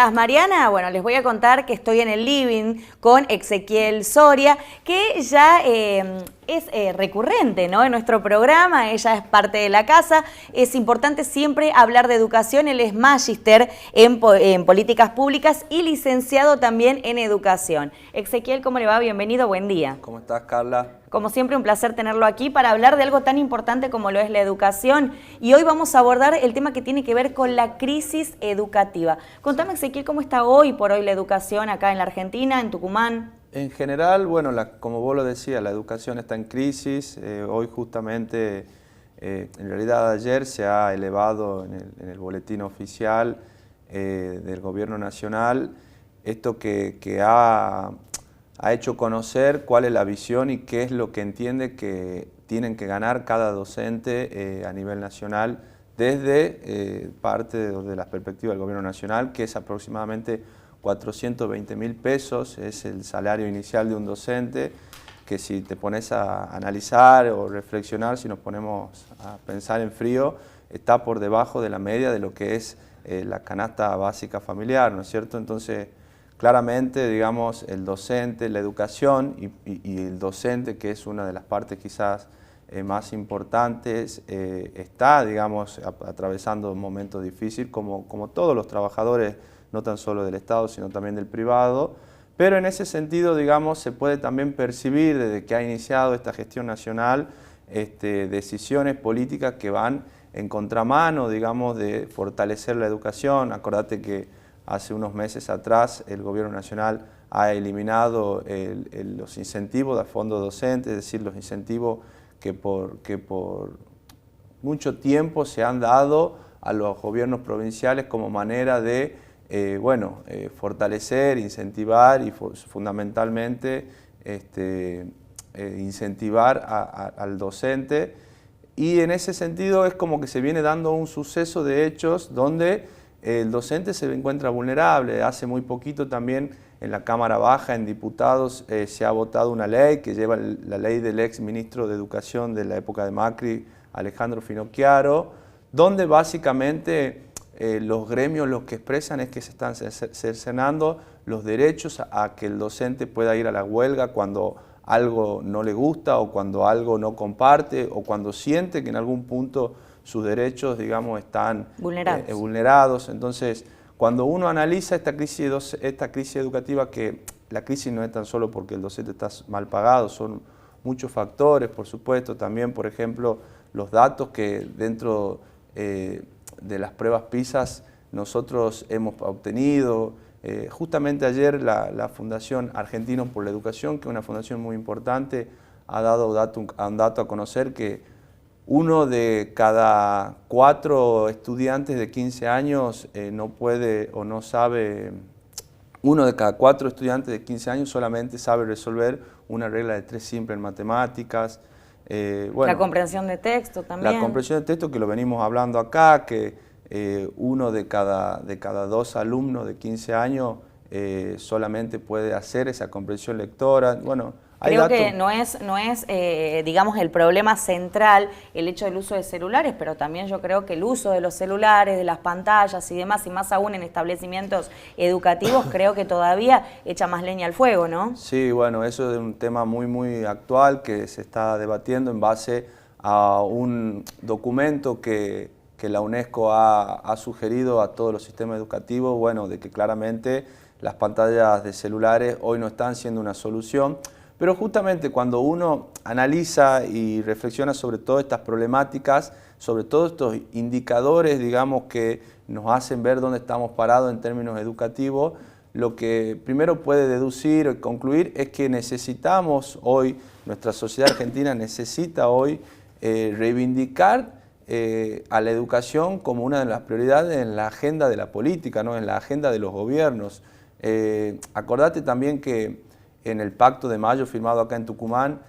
Gracias, Mariana. Bueno, les voy a contar que estoy en el living con Ezequiel Soria, que ya es recurrente, ¿no?, en nuestro programa. Ella es parte de la casa. Es importante siempre hablar de educación. Él es magíster en políticas públicas y licenciado también en educación. Ezequiel, ¿cómo le va? Bienvenido, buen día. ¿Cómo estás, Carla? Como siempre, un placer tenerlo aquí para hablar de algo tan importante como lo es la educación. Y hoy vamos a abordar el tema que tiene que ver con la crisis educativa. Contame, Ezequiel, ¿cómo está hoy por hoy la educación acá en la Argentina, en Tucumán? En general, bueno, como vos lo decías, la educación está en crisis. Hoy justamente, en realidad ayer se ha elevado en el boletín oficial del Gobierno Nacional esto que ha hecho conocer cuál es la visión y qué es lo que entiende que tienen que ganar cada docente a nivel nacional desde parte de la perspectiva del Gobierno Nacional, que es aproximadamente 420.000 pesos, es el salario inicial de un docente, que si te pones a analizar o reflexionar, si nos ponemos a pensar en frío, está por debajo de la media de lo que es la canasta básica familiar, ¿no es cierto? Entonces, claramente, digamos, el docente, la educación y el docente, que es una de las partes quizás más importantes, está, digamos, atravesando un momento difícil, como todos los trabajadores, no tan solo del Estado, sino también del privado. Pero en ese sentido, digamos, se puede también percibir desde que ha iniciado esta gestión nacional decisiones políticas que van en contramano, digamos, de fortalecer la educación. Acordate que hace unos meses atrás el Gobierno Nacional ha eliminado los incentivos de fondo docente, es decir, los incentivos que por mucho tiempo se han dado a los gobiernos provinciales como manera de fortalecer, incentivar y fundamentalmente incentivar al docente. Y en ese sentido es como que se viene dando un suceso de hechos donde el docente se encuentra vulnerable. Hace muy poquito también en la Cámara Baja, en diputados, se ha votado una ley que lleva la ley del ex ministro de Educación de la época de Macri, Alejandro Finocchiaro, donde básicamente los gremios lo que expresan es que se están cercenando los derechos a que el docente pueda ir a la huelga cuando algo no le gusta o cuando algo no comparte o cuando siente que en algún punto sus derechos, digamos, están vulnerados. Entonces, cuando uno analiza esta crisis educativa, que la crisis no es tan solo porque el docente está mal pagado, son muchos factores, por supuesto, también, por ejemplo, los datos que dentro de las pruebas PISA nosotros hemos obtenido. Justamente ayer la Fundación Argentinos por la Educación, que es una fundación muy importante, ha dado un dato a conocer que uno de cada 4 estudiantes de 15 años no puede o no sabe, uno de cada 4 estudiantes de 15 años solamente sabe resolver una regla de 3 simple en matemáticas. La comprensión de texto también. La comprensión de texto, que lo venimos hablando acá, que uno de cada 2 alumnos de 15 años solamente puede hacer esa comprensión lectora. Bueno, creo que no es digamos, el problema central el hecho del uso de celulares, pero también yo creo que el uso de los celulares, de las pantallas y demás, y más aún en establecimientos educativos, creo que todavía echa más leña al fuego, ¿no? Sí, bueno, eso es un tema muy, muy actual que se está debatiendo en base a un documento que la UNESCO ha sugerido a todos los sistemas educativos, bueno, de que claramente las pantallas de celulares hoy no están siendo una solución. Pero justamente cuando uno analiza y reflexiona sobre todas estas problemáticas, sobre todos estos indicadores, digamos, que nos hacen ver dónde estamos parados en términos educativos, lo que primero puede deducir o concluir es que necesitamos hoy, nuestra sociedad argentina necesita hoy reivindicar a la educación como una de las prioridades en la agenda de la política, ¿no?, en la agenda de los gobiernos. Acordate también que en el Pacto de Mayo firmado acá en Tucumán,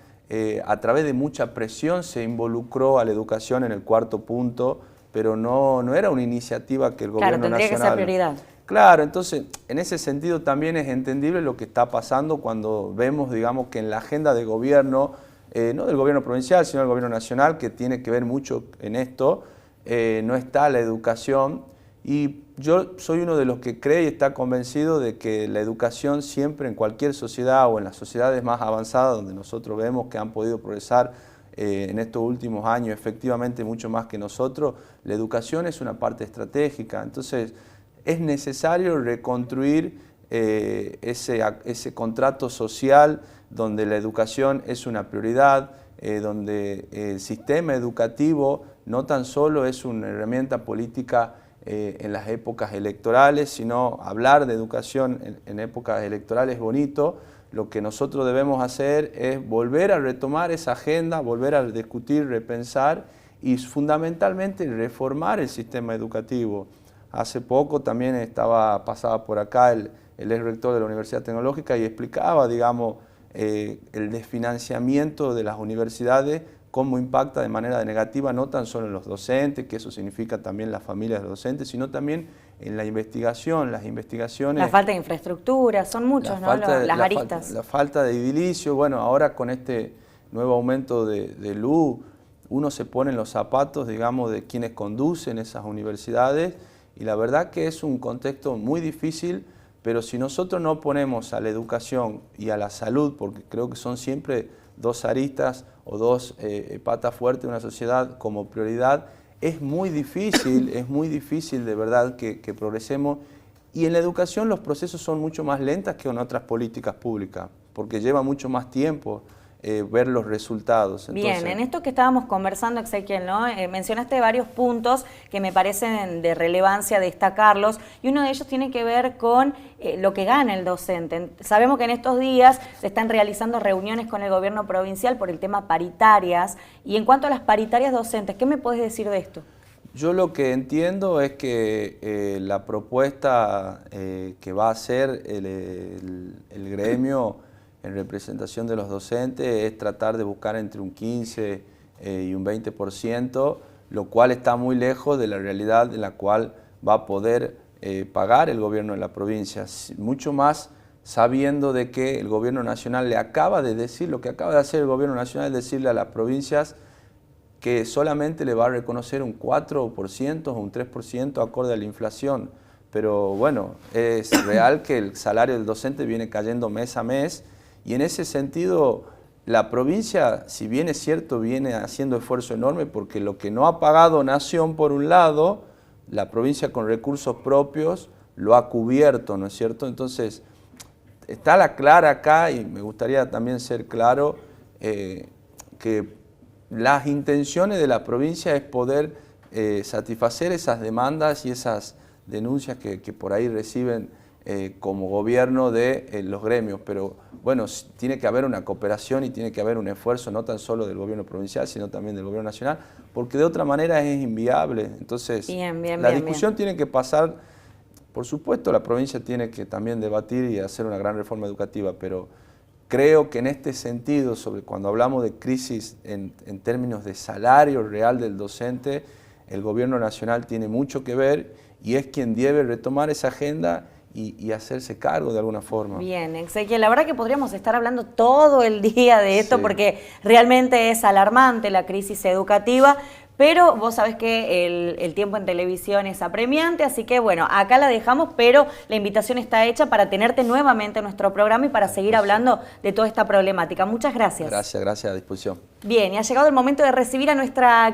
a través de mucha presión se involucró a la educación en el 4º punto, pero no era una iniciativa que el gobierno nacional... Claro, tendría que ser prioridad. Claro, entonces, en ese sentido también es entendible lo que está pasando cuando vemos, digamos, que en la agenda de gobierno, no del gobierno provincial, sino del gobierno nacional, que tiene que ver mucho en esto, no está la educación. Y yo soy uno de los que cree y está convencido de que la educación siempre en cualquier sociedad o en las sociedades más avanzadas donde nosotros vemos que han podido progresar en estos últimos años efectivamente mucho más que nosotros, la educación es una parte estratégica. Entonces es necesario reconstruir ese contrato social donde la educación es una prioridad, donde el sistema educativo no tan solo es una herramienta política en las épocas electorales, sino hablar de educación en épocas electorales es bonito. Lo que nosotros debemos hacer es volver a retomar esa agenda, volver a discutir, repensar y fundamentalmente reformar el sistema educativo. Hace poco también pasaba por acá el ex rector de la Universidad Tecnológica y explicaba, digamos, el desfinanciamiento de las universidades, cómo impacta de manera negativa no tan solo en los docentes, que eso significa también las familias de los docentes, sino también en la investigación, las investigaciones. La falta de infraestructura, son muchos, ¿no? Las aristas. La falta de edilicio, bueno, ahora con este nuevo aumento de luz, uno se pone en los zapatos, digamos, de quienes conducen esas universidades y la verdad que es un contexto muy difícil, pero si nosotros no ponemos a la educación y a la salud, porque creo que son siempre dos aristas o dos patas fuertes de una sociedad como prioridad, es muy difícil de verdad que progresemos. Y en la educación los procesos son mucho más lentos que en otras políticas públicas, porque lleva mucho más tiempo ver los resultados. Entonces, bien, en esto que estábamos conversando, Exequiel, ¿no? Mencionaste varios puntos que me parecen de relevancia destacarlos y uno de ellos tiene que ver con lo que gana el docente. Sabemos que en estos días se están realizando reuniones con el gobierno provincial por el tema paritarias y en cuanto a las paritarias docentes, ¿qué me podés decir de esto? Yo lo que entiendo es que la propuesta que va a hacer el gremio en representación de los docentes es tratar de buscar entre un 15 y un 20%, lo cual está muy lejos de la realidad en la cual va a poder pagar el gobierno de la provincia, mucho más sabiendo de que el gobierno nacional le acaba de decir, lo que acaba de hacer el gobierno nacional es decirle a las provincias que solamente le va a reconocer un 4% o un 3% acorde a la inflación, pero bueno, es real que el salario del docente viene cayendo mes a mes. Y en ese sentido, la provincia, si bien es cierto, viene haciendo esfuerzo enorme porque lo que no ha pagado Nación por un lado, la provincia con recursos propios lo ha cubierto, ¿no es cierto? Entonces, está la clara acá y me gustaría también ser claro que las intenciones de la provincia es poder satisfacer esas demandas y esas denuncias que por ahí reciben como gobierno de los gremios, pero bueno, tiene que haber una cooperación y tiene que haber un esfuerzo no tan solo del gobierno provincial, sino también del gobierno nacional, porque de otra manera es inviable. Entonces, la discusión tiene que pasar, por supuesto la provincia tiene que también debatir y hacer una gran reforma educativa, pero creo que en este sentido, sobre cuando hablamos de crisis en términos de salario real del docente, el gobierno nacional tiene mucho que ver y es quien debe retomar esa agenda y hacerse cargo de alguna forma. Bien, Exequiel, la verdad que podríamos estar hablando todo el día de esto porque realmente es alarmante la crisis educativa, pero vos sabés que el tiempo en televisión es apremiante, así que bueno, acá la dejamos, pero la invitación está hecha para tenerte nuevamente en nuestro programa y para seguir hablando de toda esta problemática. Muchas gracias. Gracias, a disposición. Bien, y ha llegado el momento de recibir a nuestra